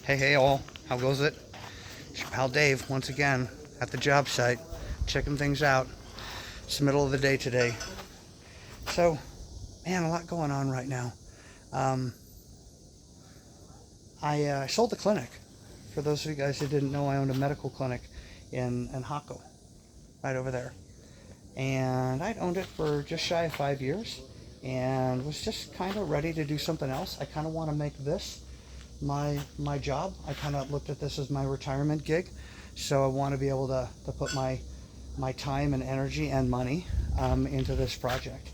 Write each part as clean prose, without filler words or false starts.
Hey all, how goes it? It's your pal Dave once again at the job site, checking things out. It's the middle of the day today. So, man, a lot going on right now. Um, I sold the clinic. For those of you guys who didn't know, I owned a medical clinic in Hako, right over there. And I'd owned it for just shy of 5 years and was just kind of ready to do something else. I kind of want to make this my job. I kind of looked at this as my retirement gig, so I want to be able to put my time and energy and money into this project.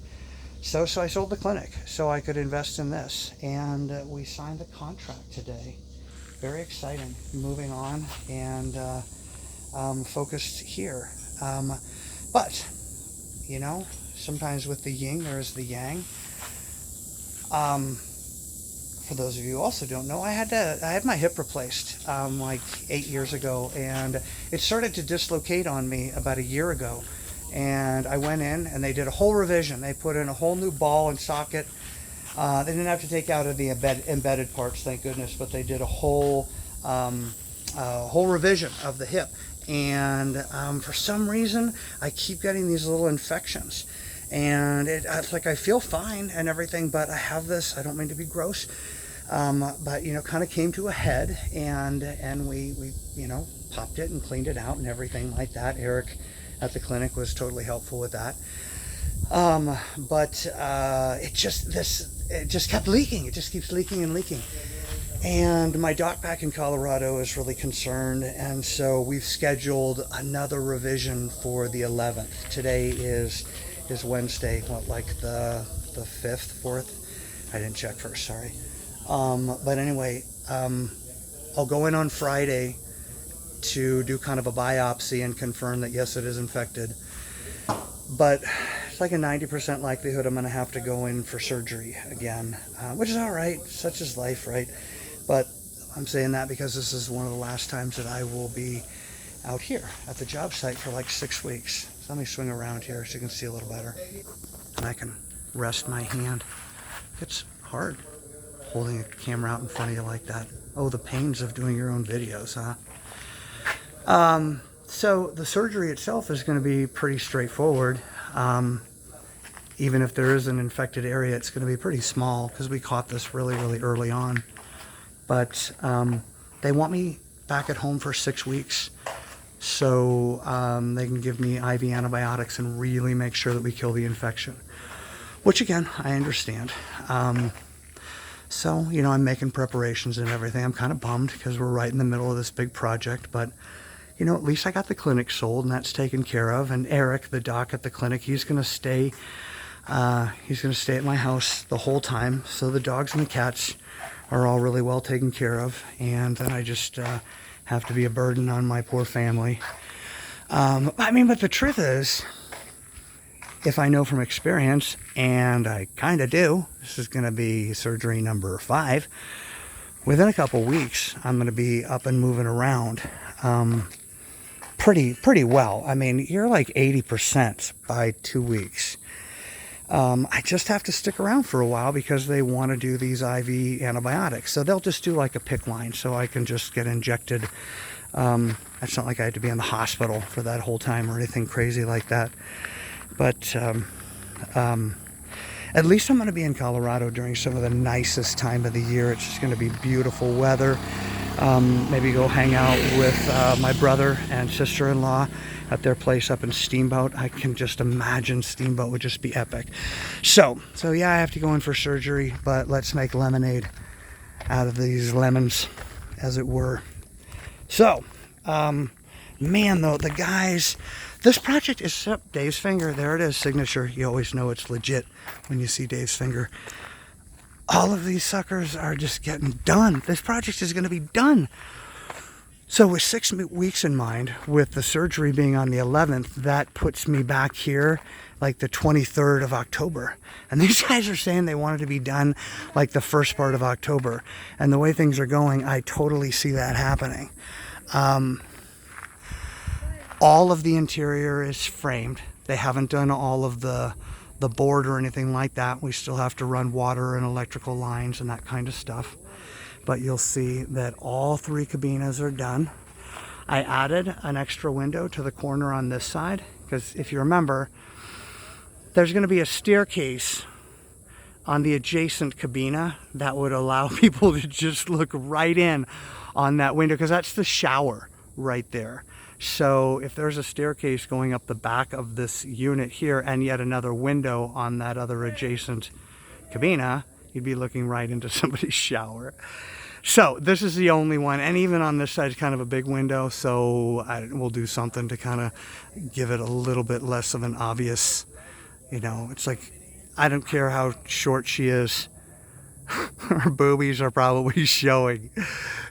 So I sold the clinic so I could invest in this, and we signed the contract today. Very exciting. Moving on and focused here. But you know, sometimes with the yin there is the yang. For those of you who also don't know, I had my hip replaced like 8 years ago, and it started to dislocate on me about a year ago. And I went in and they did a whole revision. They put in a whole new ball and socket. They didn't have to take out of the embedded parts, thank goodness, but they did a whole revision of the hip. And for some reason, I keep getting these little infections. And it's like I feel fine and everything, but I have this, I don't mean to be gross, but you know, kind of came to a head, and we you know, popped it and cleaned it out and everything like that. Eric at the clinic was totally helpful with that. But it just kept leaking. It just keeps leaking and leaking. And my doc back in Colorado is really concerned, and so we've scheduled another revision for the 11th. Today is Wednesday, what, like the 5th, 4th? I didn't check first, sorry. But anyway, I'll go in on Friday to do kind of a biopsy and confirm that yes, it is infected. But it's like a 90% likelihood I'm going to have to go in for surgery again, which is all right. Such is life, right? But I'm saying that because this is one of the last times that I will be out here at the job site for like 6 weeks. So let me swing around here so you can see a little better. And I can rest my hand. It's hard holding a camera out in front of you like that. Oh, the pains of doing your own videos, huh? So the surgery itself is going to be pretty straightforward. Even if there is an infected area, it's going to be pretty small because we caught this really, really early on. But they want me back at home for 6 weeks, so they can give me IV antibiotics and really make sure that we kill the infection, which again, I understand. So, you know, I'm making preparations and everything. I'm kind of bummed because we're right in the middle of this big project, but you know, at least I got the clinic sold and that's taken care of. And Eric, the doc at the clinic, he's going to stay at my house the whole time. So the dogs and the cats are all really well taken care of. And then I just have to be a burden on my poor family. But the truth is, if I know from experience, and I kind of do, this is going to be surgery number 5. Within a couple weeks, I'm going to be up and moving around pretty well. I mean, you're like 80% by 2 weeks. I just have to stick around for a while because they want to do these IV antibiotics. So they'll just do like a PICC line so I can just get injected. It's not like I had to be in the hospital for that whole time or anything crazy like that. But at least I'm going to be in Colorado during some of the nicest time of the year. It's just going to be beautiful weather. Maybe go hang out with my brother and sister-in-law at their place up in Steamboat. I can just imagine Steamboat would just be epic. So yeah, I have to go in for surgery, but let's make lemonade out of these lemons, as it were. So, man, though, the guys, this project is up. Dave's finger, there it is, signature. You always know it's legit when you see Dave's finger. All of these suckers are just getting done. This project is going to be done. So with 6 weeks in mind, with the surgery being on the 11th, that puts me back here like the 23rd of October. And these guys are saying they want it to be done like the first part of October. And the way things are going, I totally see that happening. All of the interior is framed. They haven't done all of the board or anything like that. We still have to run water and electrical lines and that kind of stuff. but you'll see that all 3 cabinas are done. I added an extra window to the corner on this side because if you remember, there's going to be a staircase on the adjacent cabina that would allow people to just look right in on that window because that's the shower right there. So if there's a staircase going up the back of this unit here and yet another window on that other adjacent cabina, you'd be looking right into somebody's shower. So this is the only one, and even on this side is kind of a big window, so we'll do something to kind of give it a little bit less of an obvious, you know, it's like, I don't care how short she is, her boobies are probably showing.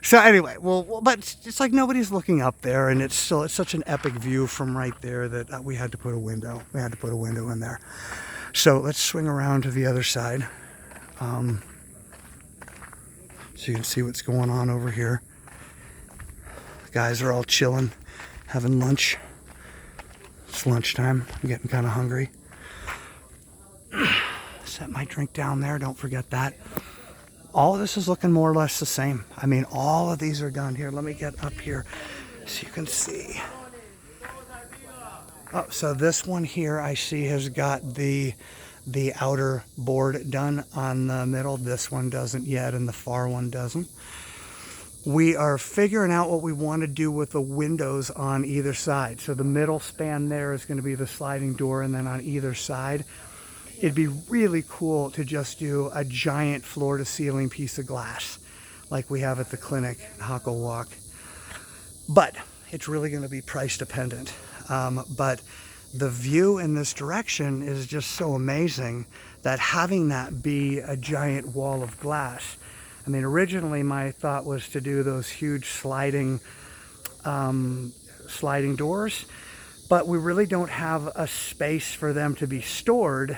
So anyway, well, but it's like nobody's looking up there, and it's such an epic view from right there that we had to put a window. We had to put a window in there. So let's swing around to the other side. So you can see what's going on over here. The guys are all chilling, having lunch. It's lunchtime. I'm getting kind of hungry. Set my drink down there. Don't forget that. All of this is looking more or less the same. I mean, all of these are done here. Let me get up here so you can see. Oh, so this one here I see has got the outer board done on the middle. This one doesn't yet, and the far one doesn't. We are figuring out what we want to do with the windows on either side. So the middle span there is going to be the sliding door, and then on either side, it'd be really cool to just do a giant floor-to-ceiling piece of glass like we have at the clinic, Huckle Walk. But it's really going to be price dependent. But the view in this direction is just so amazing that having that be a giant wall of glass. I mean, originally my thought was to do those huge sliding doors, but we really don't have a space for them to be stored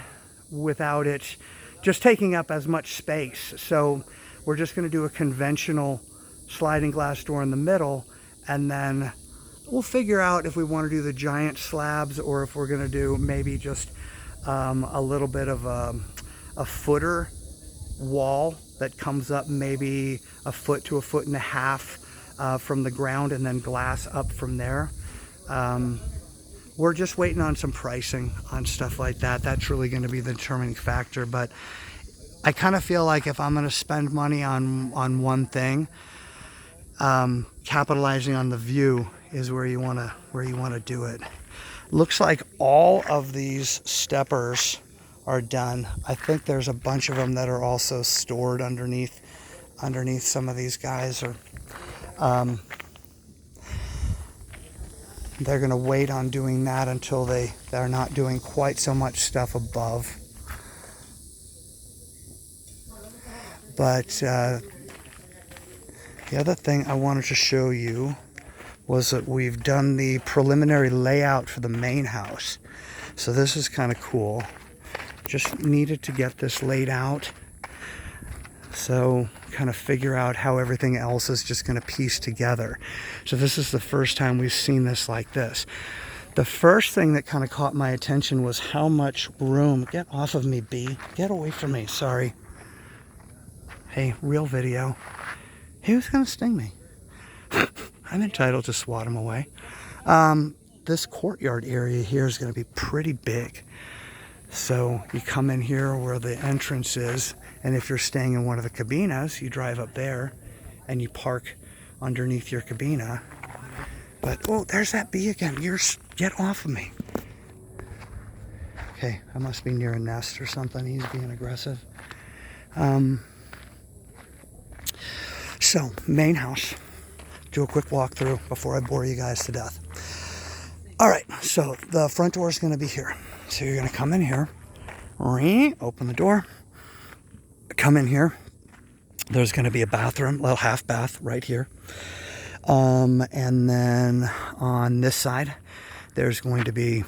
without it just taking up as much space. So we're just going to do a conventional sliding glass door in the middle, and then we'll figure out if we want to do the giant slabs or if we're going to do maybe just a little bit of a footer wall that comes up maybe a foot to a foot and a half from the ground, and then glass up from there. We're just waiting on some pricing on stuff like that. That's really going to be the determining factor. But I kind of feel like if I'm going to spend money on one thing, capitalizing on the view is where you want to do it. Looks like all of these steppers are done. I think there's a bunch of them that are also stored underneath some of these guys. Or they're going to wait on doing that until they're not doing quite so much stuff above. But the other thing I wanted to show you was that we've done the preliminary layout for the main house. So this is kind of cool. Just needed to get this laid out. So kind of figure out how everything else is just going to piece together. So this is the first time we've seen this like this. The first thing that kind of caught my attention was how much room. Get off of me, bee. Get away from me. Sorry. Hey, real video. Who's going to sting me? I'm entitled to swat him away. This courtyard area here is going to be pretty big. So you come in here where the entrance is, and if you're staying in one of the cabinas, you drive up there and you park underneath your cabina. But, oh, there's that bee again. Get off of me. Okay, I must be near a nest or something. He's being aggressive. So, main house. Do a quick walkthrough before I bore you guys to death. All right, so the front door is going to be here. So you're going to come in here, open the door, come in here. There's going to be a bathroom, little half bath right here. And then on this side, there's going to be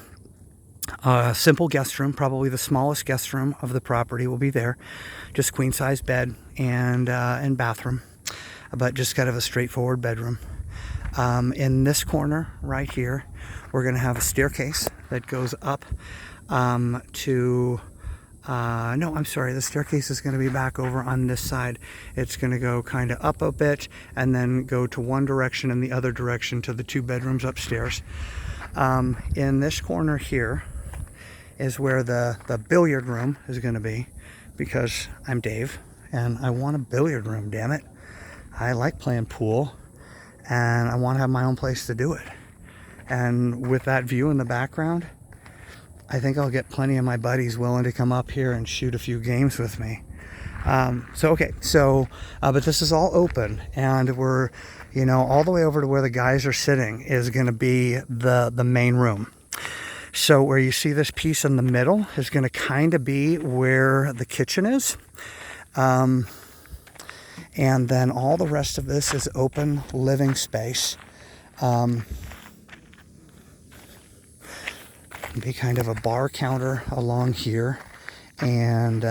a simple guest room, probably the smallest guest room of the property will be there. Just queen size bed and bathroom, but just kind of a straightforward bedroom. In this corner right here, we're going to have a staircase that goes up to No, I'm sorry, the staircase is going to be back over on this side. It's going to go kind of up a bit and then go to one direction and the other direction to the 2 bedrooms upstairs. In this corner here is where the billiard room is going to be, because I'm Dave and I want a billiard room, damn it. I like playing pool and I want to have my own place to do it. And with that view in the background, I think I'll get plenty of my buddies willing to come up here and shoot a few games with me. But this is all open, and we're, all the way over to where the guys are sitting is going to be the main room. So where you see this piece in the middle is going to kind of be where the kitchen is. And then all the rest of this is open living space. Be kind of a bar counter along here, and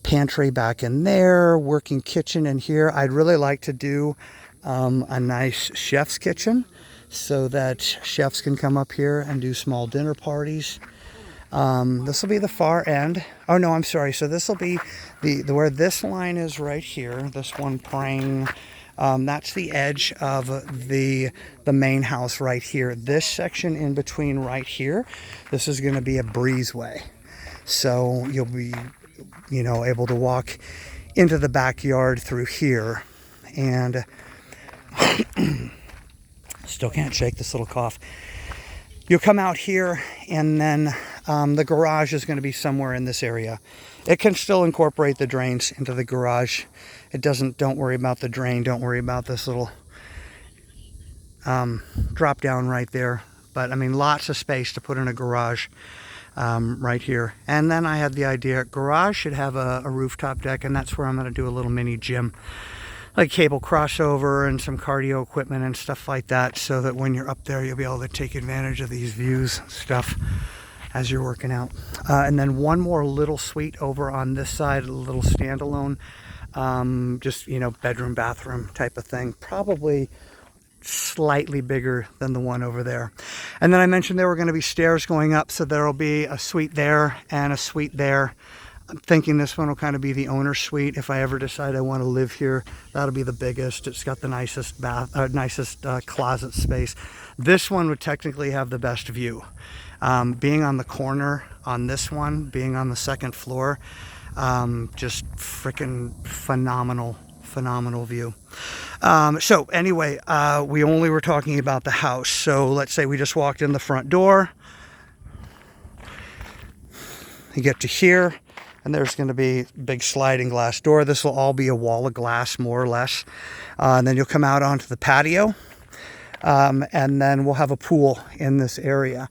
pantry back in there, working kitchen in here. I'd really like to do a nice chef's kitchen so that chefs can come up here and do small dinner parties. This will be the far end. Oh no, I'm sorry. So this will be the where this line is right here. This one praying. That's the edge of the main house right here. This section in between right here, this is going to be a breezeway. So you'll be, able to walk into the backyard through here. And still can't shake this little cough. You'll come out here, and then the garage is going to be somewhere in this area. It can still incorporate the drains into the garage. It doesn't, don't worry about the drain. Don't worry about this little drop down right there. But I mean, lots of space to put in a garage right here. And then I had the idea, garage should have a rooftop deck, and that's where I'm going to do a little mini gym, like cable crossover and some cardio equipment and stuff like that, so that when you're up there, you'll be able to take advantage of these views stuff as you're working out. And then one more little suite over on this side, a little standalone, just, bedroom, bathroom type of thing. Probably slightly bigger than the one over there. And then I mentioned there were going to be stairs going up, so there'll be a suite there and a suite there. I'm thinking this one will kind of be the owner's suite. If I ever decide I want to live here, that'll be the biggest. It's got the nicest closet space. This one would technically have the best view. Being on the corner on this one, being on the second floor, just freaking phenomenal view. So anyway, we only were talking about the house. So let's say we just walked in the front door. You get to here, and there's going to be a big sliding glass door. This will all be a wall of glass, more or less. And then you'll come out onto the patio, and then we'll have a pool in this area.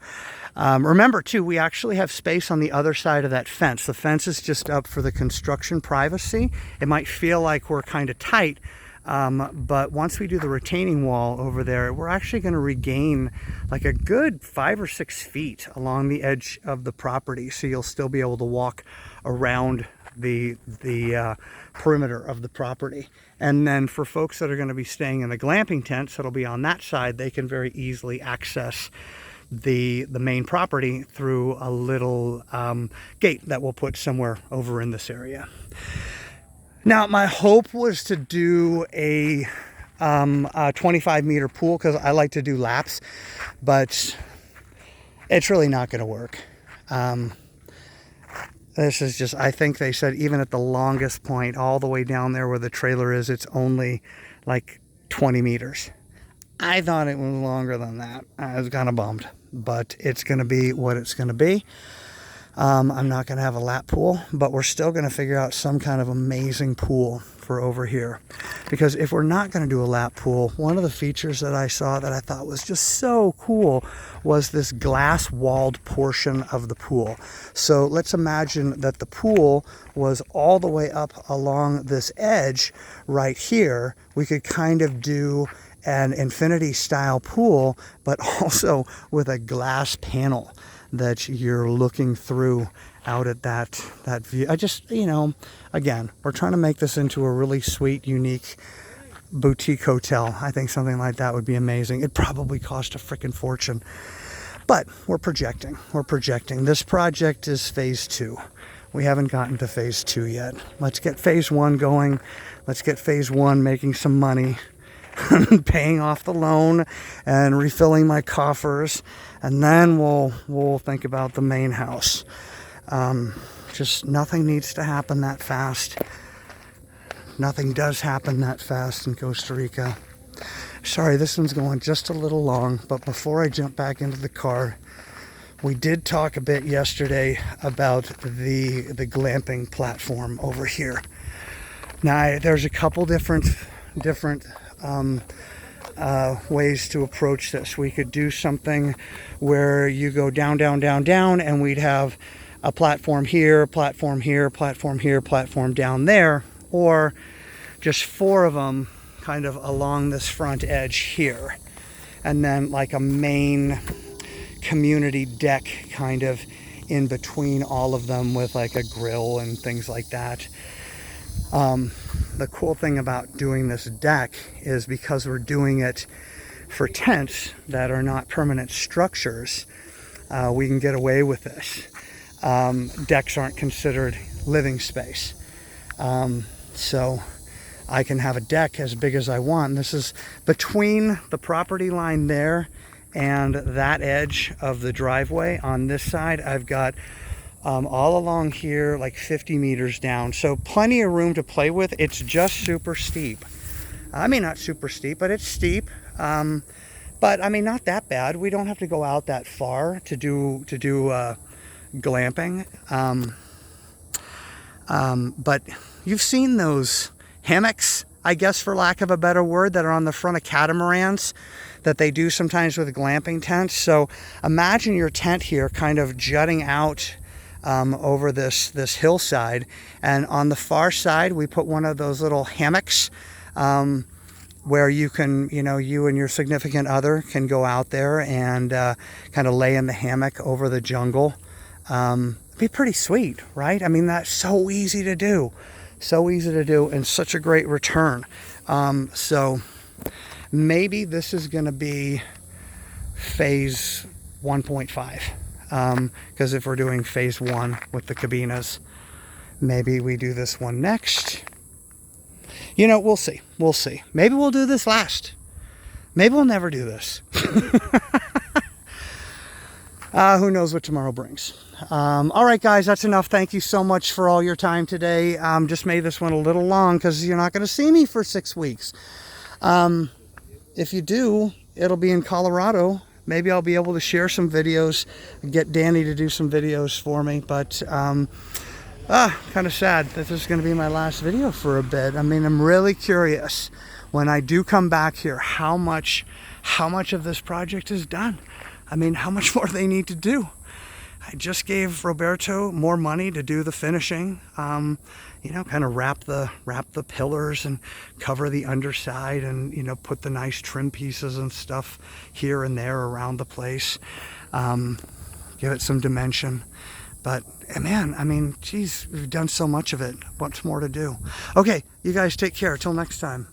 Remember, too, we actually have space on the other side of that fence. The fence is just up for the construction privacy. It might feel like we're kind of tight, but once we do the retaining wall over there, we're actually going to regain like a good 5 or 6 feet along the edge of the property. So you'll still be able to walk around the perimeter of the property. And then for folks that are going to be staying in the glamping tents that'll be on that side, they can very easily access the main property through a little gate that we'll put somewhere over in this area. Now, my hope was to do a 25-meter pool, because I like to do laps, but it's really not going to work. This is just, I think they said even at the longest point, all the way down there where the trailer is, it's only like 20 meters. I thought it was longer than that. I was kind of bummed, but it's going to be what it's going to be. I'm not going to have a lap pool, but we're still going to figure out some kind of amazing pool for over here. Because if we're not going to do a lap pool, one of the features that I saw that I thought was just so cool was this glass walled portion of the pool. So let's imagine that the pool was all the way up along this edge right here. We could kind of do an infinity style pool, but also with a glass panel that you're looking through out at that view. I just, again, we're trying to make this into a really sweet, unique boutique hotel. I think something like that would be amazing. It'd probably cost a freaking fortune. But we're projecting. This project is phase 2. We haven't gotten to phase 2 yet. Let's get phase 1 going. Let's get phase 1 making some money, paying off the loan and refilling my coffers, and then we'll think about the main house. Just nothing needs to happen that fast. Nothing does happen that fast in Costa Rica. Sorry, this one's going just a little long, but before I jump back into the car, we did talk a bit yesterday about the glamping platform over here. Now, there's a couple different ways to approach this. We could do something where you go down, and we'd have a platform here, platform here, platform here, platform down there, or just 4 of them kind of along this front edge here, and then like a main community deck kind of in between all of them with like a grill and things like that. The cool thing about doing this deck is because we're doing it for tents that are not permanent structures, we can get away with this. Decks aren't considered living space. So I can have a deck as big as I want. And this is between the property line there and that edge of the driveway. On this side, I've got all along here like 50 meters down, so plenty of room to play with. It's just super steep. I mean, not super steep, but it's steep. But I mean, not that bad. We don't have to go out that far to do glamping. But you've seen those hammocks, I guess, for lack of a better word, that are on the front of catamarans that they do sometimes with glamping tents. So imagine your tent here kind of jutting out over this hillside, and on the far side we put one of those little hammocks where you can, you and your significant other can go out there and kind of lay in the hammock over the jungle. It'd be pretty sweet, right? I mean, that's so easy to do, and such a great return. So maybe this is going to be phase 1.5, because if we're doing phase 1 with the cabinas, maybe we do this one next. We'll see. Maybe we'll do this last. Maybe we'll never do this. Who knows what tomorrow brings. All right, guys, that's enough. Thank you so much for all your time today. Just made this one a little long because you're not going to see me for 6 weeks. If you do, it'll be in Colorado. Maybe I'll be able to share some videos, get Danny to do some videos for me. But kind of sad that this is going to be my last video for a bit. I mean, I'm really curious when I do come back here how much of this project is done. I mean, how much more do they need to do? I just gave Roberto more money to do the finishing, kind of wrap the pillars and cover the underside, and put the nice trim pieces and stuff here and there around the place, give it some dimension. But man, I mean, geez, we've done so much of it. What's more to do? Okay, you guys take care. Till next time.